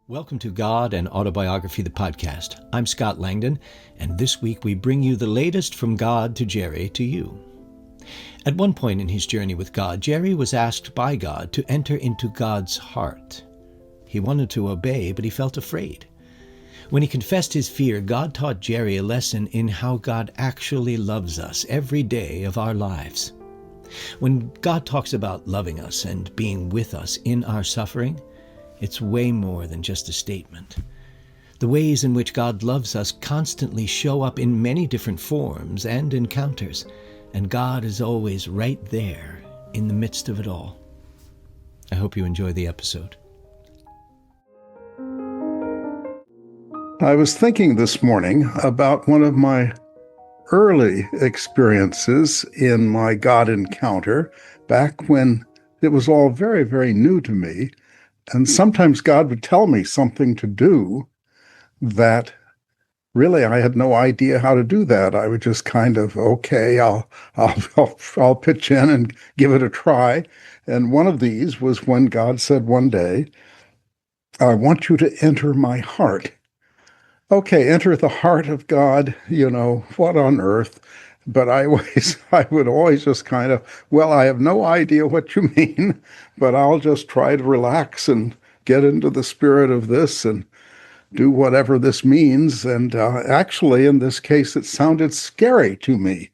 Welcome to God and Autobiography, the podcast. I'm Scott Langdon, and this week we bring you the latest from God to Jerry to you. At one point in his journey with God, Jerry was asked by God to enter into God's heart. He wanted to obey, but he felt afraid. When he confessed his fear, God taught Jerry a lesson in how God actually loves us every day of our lives. When God talks about loving us and being with us in our suffering, it's way more than just a statement. The ways in which God loves us constantly show up in many different forms and encounters, and God is always right there in the midst of it all. I hope you enjoy the episode. I was thinking this morning about one of my early experiences in my God encounter, back when it was all very, very new to me. And sometimes God would tell me something to do that really I had no idea how to do that. I would just kind of, okay, I'll pitch in and give it a try. And one of these was when God said one day, I want you to enter my heart. Okay, enter the heart of God, what on earth? But I would always just kind of, well, I have no idea what you mean, but I'll just try to relax and get into the spirit of this and do whatever this means. And actually, in this case, it sounded scary to me,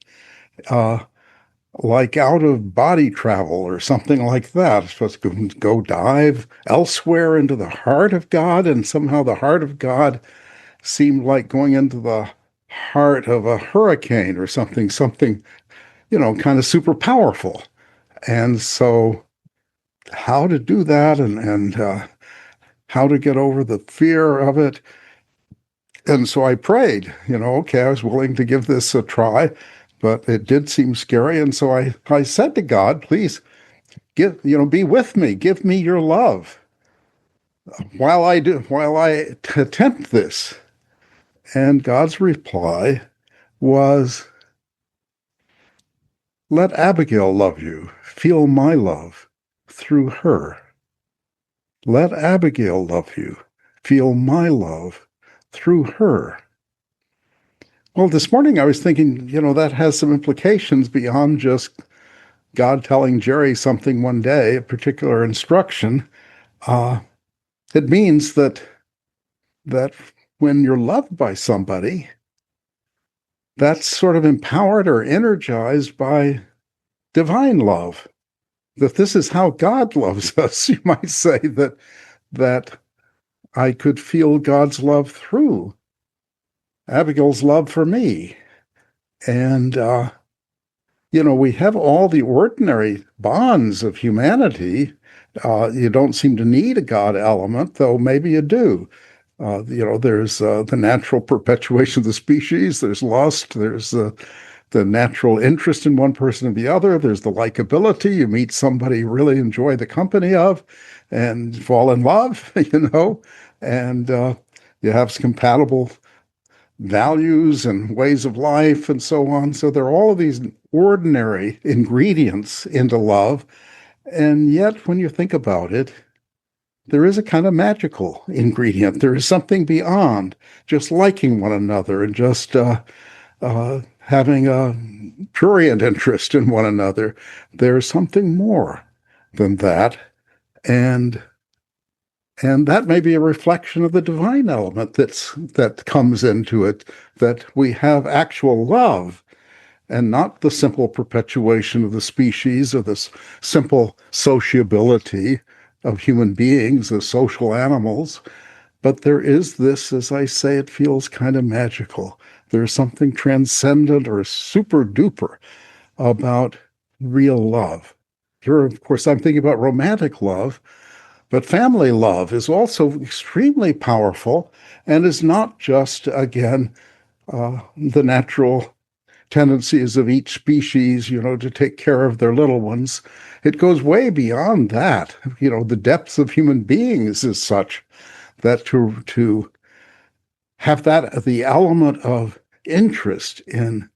like out of body travel or something like that. It's supposed to go dive elsewhere into the heart of God, and somehow the heart of God seemed like going into the heart of a hurricane or something, kind of super powerful. And so how to do that and how to get over the fear of it. And so I prayed, okay, I was willing to give this a try, but it did seem scary. And so I said to God, please be with me, give me your love while I attempt this. And God's reply was, let Abigail love you. Feel my love through her. Let Abigail love you. Feel my love through her. Well, this morning I was thinking, that has some implications beyond just God telling Jerry something one day, a particular instruction. It means that when you're loved by somebody, that's sort of empowered or energized by divine love. That this is how God loves us. You might say that I could feel God's love through Abigail's love for me. And, we have all the ordinary bonds of humanity. You don't seem to need a God element, though maybe you do. There's the natural perpetuation of the species. There's lust. There's the natural interest in one person or the other. There's the likability. You meet somebody you really enjoy the company of and fall in love, and you have compatible values and ways of life and so on. So there are all of these ordinary ingredients into love. And yet, when you think about it, there is a kind of magical ingredient. There is something beyond just liking one another and just having a prurient interest in one another. There's something more than that. And that may be a reflection of the divine element that comes into it, that we have actual love and not the simple perpetuation of the species or this simple sociability of human beings as social animals. But there is this, as I say, it feels kind of magical. There's something transcendent or super duper about real love. Here, of course, I'm thinking about romantic love, but family love is also extremely powerful and is not just, again, the natural tendencies of each species, to take care of their little ones. It goes way beyond that. The depth of human beings is such that to have that, the element of interest in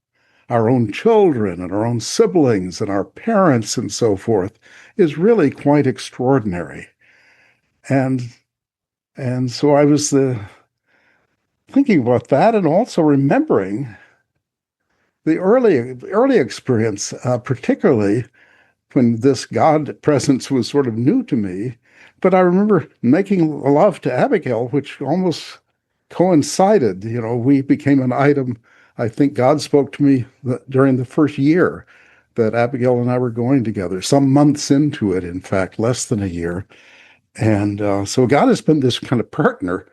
our own children and our own siblings and our parents and so forth is really quite extraordinary. And And so I was thinking about that and also remembering the early experience, particularly when this God presence was sort of new to me. But I remember making love to Abigail, which almost coincided. We became an item. I think God spoke to me during the first year that Abigail and I were going together, some months into it, in fact, less than a year. And so God has been this kind of partner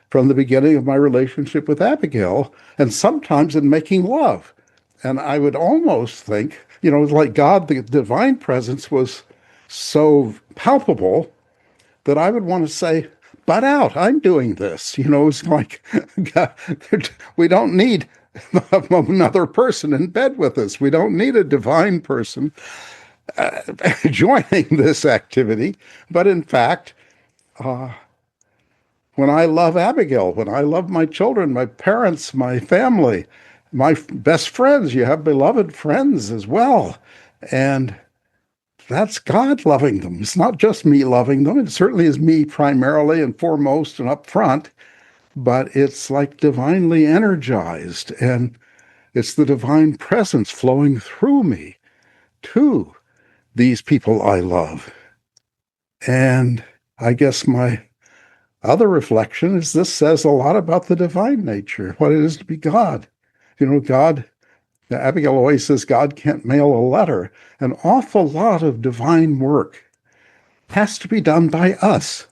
from the beginning of my relationship with Abigail, and sometimes in making love. And I would almost think, like God, the divine presence was so palpable that I would want to say, butt out, I'm doing this. It's like, God, we don't need another person in bed with us. We don't need a divine person joining this activity. But in fact, when I love Abigail, when I love my children, my parents, my family, my best friends, you have beloved friends as well. And that's God loving them. It's not just me loving them. It certainly is me primarily and foremost and up front, but it's like divinely energized. And it's the divine presence flowing through me to these people I love. And I guess my other reflection is this says a lot about the divine nature, what it is to be God. God, Abigail always says God can't mail a letter. An awful lot of divine work has to be done by us.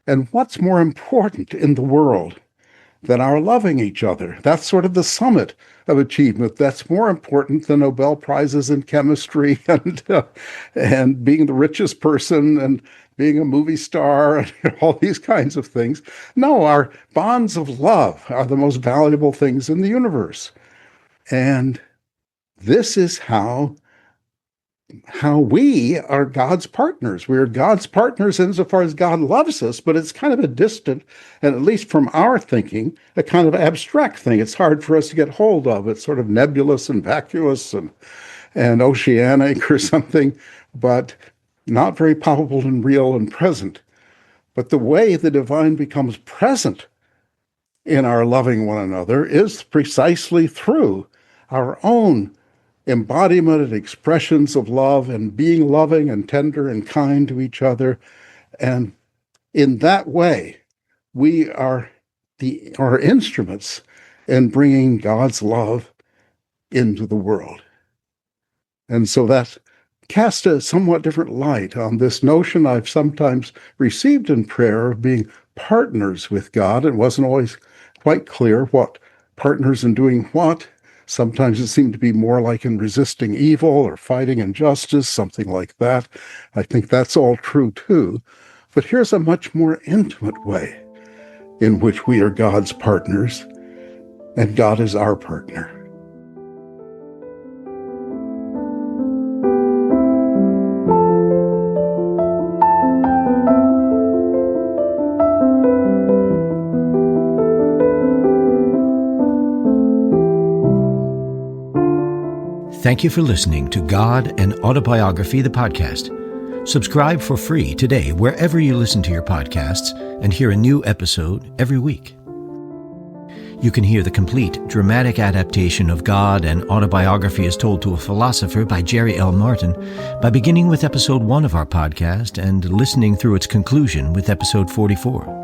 And what's more important in the world than our loving each other? That's sort of the summit of achievement. That's more important than Nobel Prizes in chemistry and being the richest person and being a movie star and all these kinds of things. No, our bonds of love are the most valuable things in the universe. And this is how we are God's partners. We are God's partners insofar as God loves us, but it's kind of a distant, and at least from our thinking, a kind of abstract thing. It's hard for us to get hold of. It's sort of nebulous and vacuous and oceanic or something, but not very palpable and real and present. But the way the divine becomes present in our loving one another is precisely through our own embodiment and expressions of love and being loving and tender and kind to each other. And in that way, we are our instruments in bringing God's love into the world. And so that cast a somewhat different light on this notion I've sometimes received in prayer of being partners with God. It wasn't always quite clear what partners in doing what. Sometimes it seemed to be more like in resisting evil or fighting injustice, something like that. I think that's all true too. But here's a much more intimate way in which we are God's partners and God is our partner. Thank you for listening to God and Autobiography, the podcast. Subscribe for free today wherever you listen to your podcasts and hear a new episode every week. You can hear the complete dramatic adaptation of God and Autobiography as Told to a Philosopher by Jerry L. Martin by beginning with episode 1 of our podcast and listening through its conclusion with episode 44.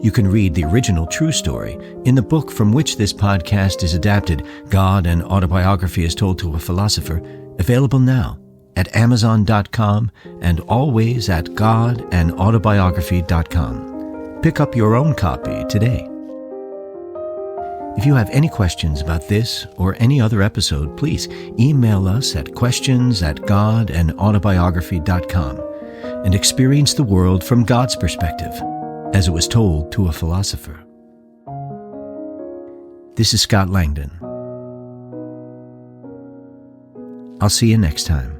You can read the original true story in the book from which this podcast is adapted, God and Autobiography as Told to a Philosopher, available now at Amazon.com and always at godandautobiography.com. Pick up your own copy today. If you have any questions about this or any other episode, please email us at questions@godandautobiography.com and experience the world from God's perspective, as it was told to a philosopher. This is Scott Langdon. I'll see you next time.